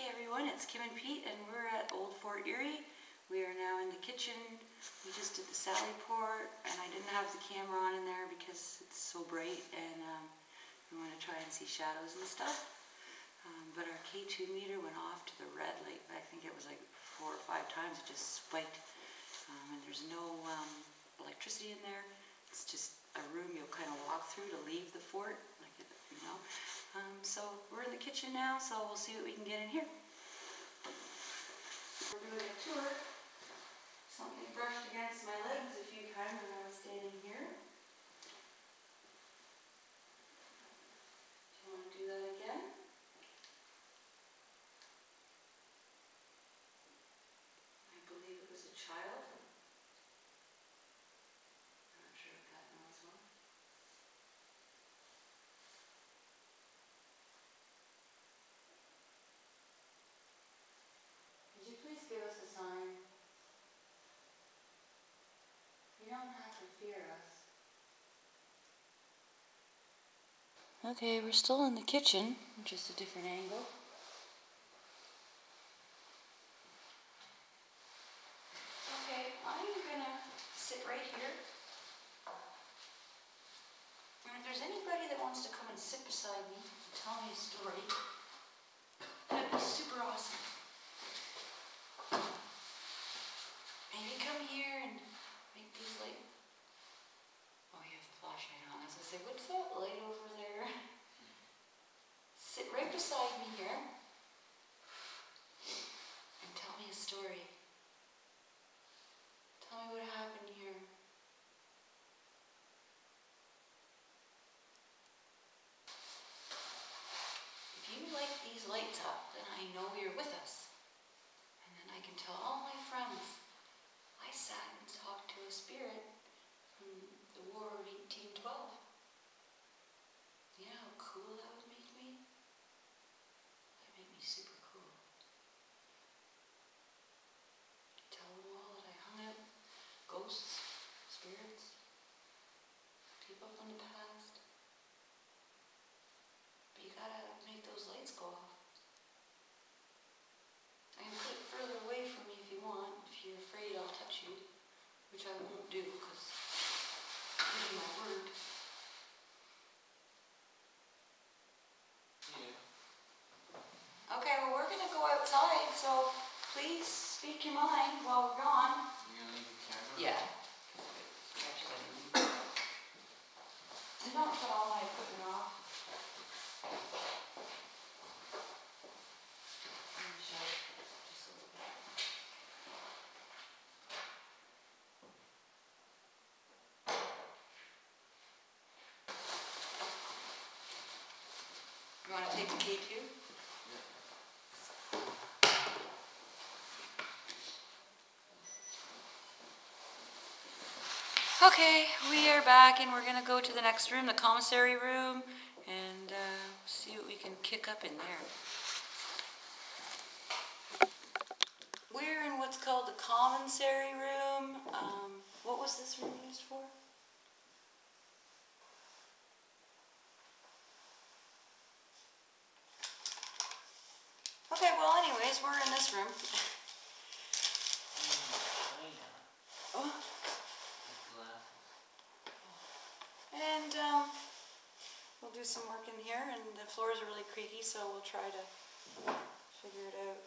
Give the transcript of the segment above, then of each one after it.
Hey everyone, it's Kim and Pete and we're at Old Fort Erie. We are now in the kitchen. We just did the Sally port and I didn't have the camera on in there because it's so bright and we want to try and see shadows and stuff. But our K2 meter went off to the red, like I think it was like 4 or 5 times. It just spiked and there's no electricity in there. It's just a room you'll kind of walk through to leave the fort, like you know. So we're in the kitchen now, so we'll see what we can get in here. We're doing a tour. Something brushed against my legs a few times when I was standing here. Do you want to do that again? I believe it was a child. I'm not sure if that knows well. Could you please give us a sign? You don't have to fear us. Okay, we're still in the kitchen, just a different angle. Okay, I'm gonna sit right here. And if there's anybody that wants to come and sit beside me and tell me a story, that'd be super awesome. Maybe come here and make these light. Oh, you have the flashlight on. I was gonna say, what's that light over there? Sit right beside me here and tell me a story. Tell me what happened here. If you light these lights up, then I know you're with us. And then I can tell all my friends, I sat and talked to a spirit from the War of 1812. You know how cool that would make me? That'd make me super cool. Tell them all that I hung out ghosts, spirits, people from the past. But you gotta make those lights go off. I can put it further away from me if you want. If you're afraid I'll touch you, which I won't do because I give you my word. Yeah. Okay, well we're gonna go outside, so please speak your mind while we're gone. You gonna leave the camera? Yeah. I don't put all my equipment off. You want to take the key too? Yeah. Okay, we are back and we're going to go to the next room, the commissary room, and see what we can kick up in there. We're in what's called the commissary room. What was this room used for? Okay, well anyways, we're in this room. Oh. And we'll do some work in here, and the floors are really creaky, so we'll try to figure it out.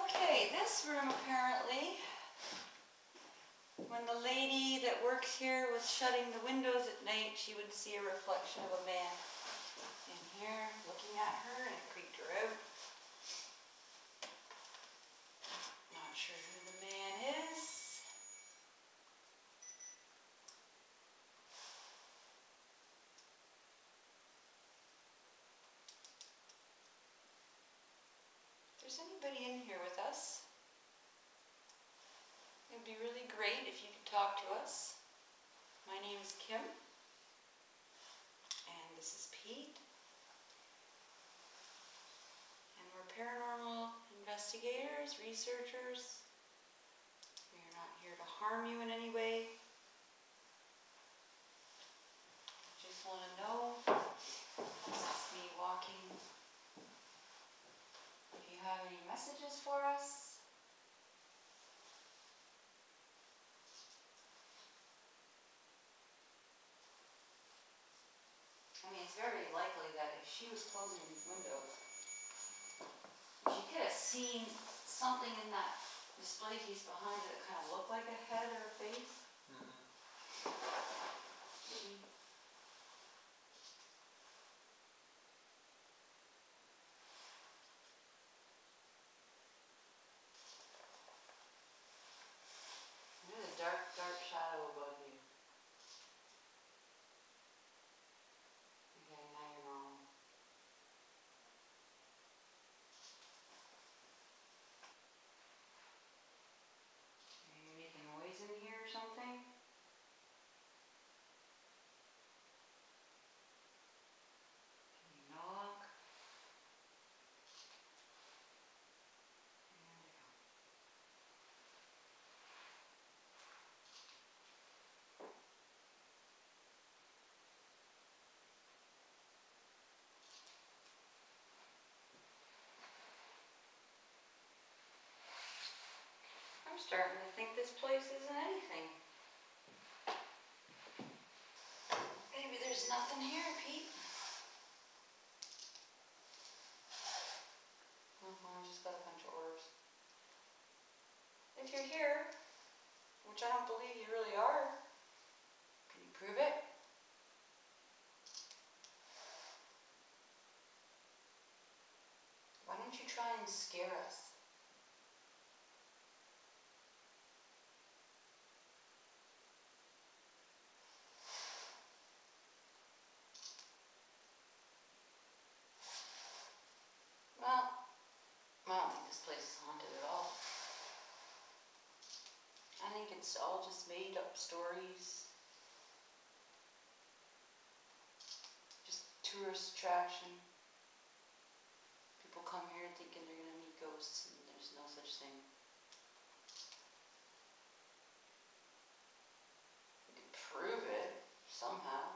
Okay, this room apparently, when the lady that works here was shutting the windows at night, she would see a reflection of a man in here looking at her, and it creeped her out. Not sure who the man is. If there's anybody in here with us, it would be really great if you could talk to us. My name is Kim, and this is Pete. And we're paranormal investigators, researchers. We are not here to harm you in any way. Just want to know, this is me walking I mean, it's very likely that if she was closing these windows, she could have seen something in that display case behind her that kind of looked like a head or a face. There's a dark, dark shadow above you. Okay, now you're normal. Are you making noise in here or something? Can you knock? There we go. I'm starting to think this place isn't anything. Maybe there's nothing here, Pete. I just got a bunch of orbs. If you're here, which I don't believe you really are, can you prove it? Why don't you try and scare us? Well, I don't think this place is haunted at all. I think it's all just made up stories. Just tourist attraction. People come here thinking they're going to meet ghosts, and there's no such thing. You can prove it somehow.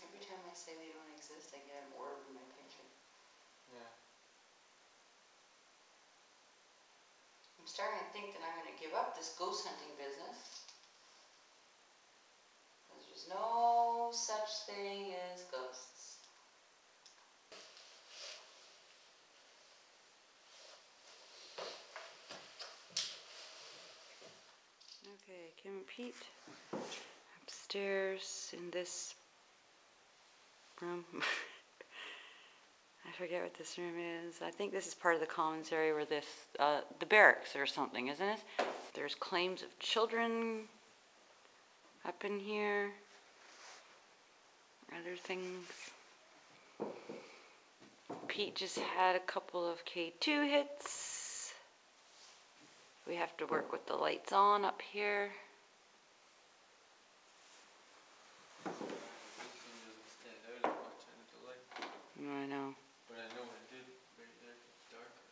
Every time I say they don't exist, I get an orb in my picture. Yeah. I'm starting to think that I'm going to give up this ghost hunting business. Because there's no such thing as ghosts. Okay, Kim and Pete upstairs in this room. I forget what this room is. I think this is part of the commons area where this, the barracks or something, isn't it? There's claims of children up in here. Other things. Pete just had a couple of K2 hits. We have to work with the lights on up here. I know. But I know it did right there, it's darker.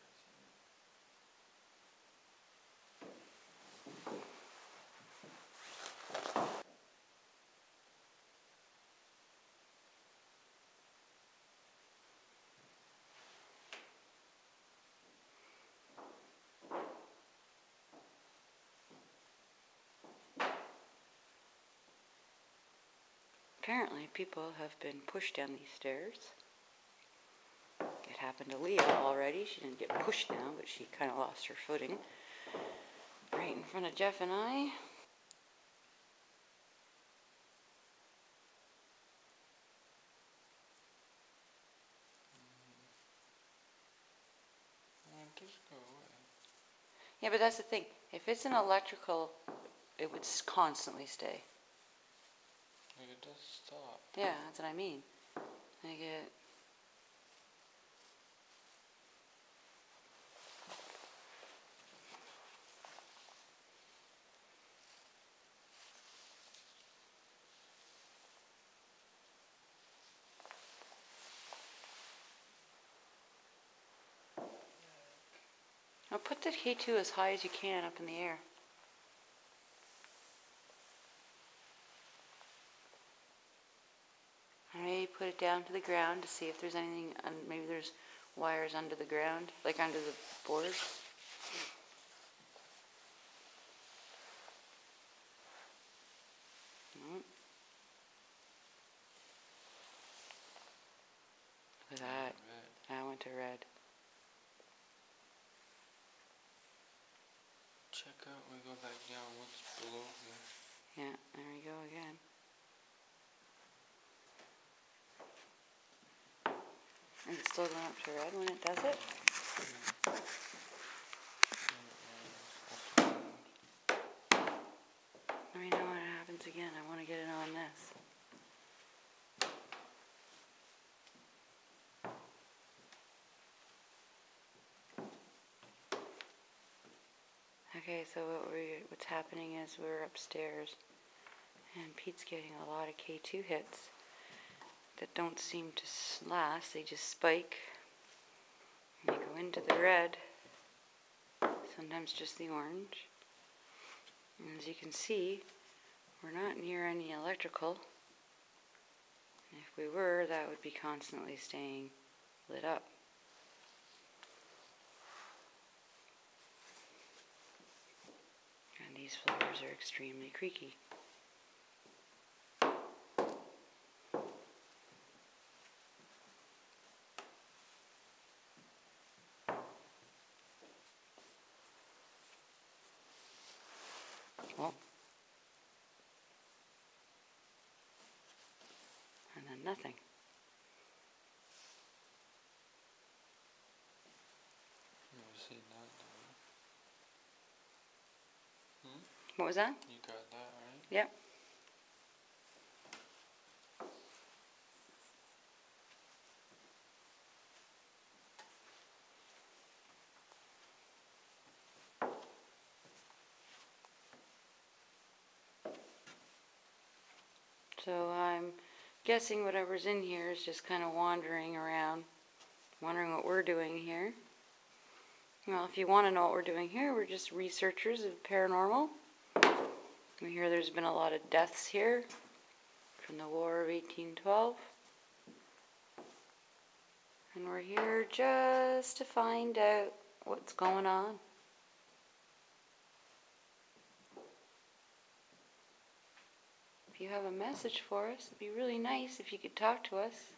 Apparently people have been pushed down these stairs. It happened to Leah already. She didn't get pushed down, but she kind of lost her footing right in front of Jeff and I. Just go away. Yeah, but that's the thing. If it's an electrical, it would constantly stay. Like it does stop. Yeah, that's what I mean. I get... Now put the K2 as high as you can up in the air. And maybe put it down to the ground to see if there's anything, maybe there's wires under the ground, like under the boards. that? Red. I went to red. Check out, we go back down, what's below here? Yeah, there we go again. Is it still going up to red when it does it? Let me know when it happens again. I want to get it on this. Okay, so what's happening is we're upstairs, and Pete's getting a lot of K2 hits that don't seem to last. They just spike. They go into the red, sometimes just the orange. And as you can see, we're not near any electrical. If we were, that would be constantly staying lit up. And these floors are extremely creaky. Well, and then nothing. Never seen that, though. What was that? You got that, right? Yep. So I'm guessing whatever's in here is just kind of wandering around, wondering what we're doing here. Well, if you want to know what we're doing here, we're just researchers of paranormal. We hear there's been a lot of deaths here from the War of 1812. And we're here just to find out what's going on. If you have a message for us, it'd be really nice if you could talk to us.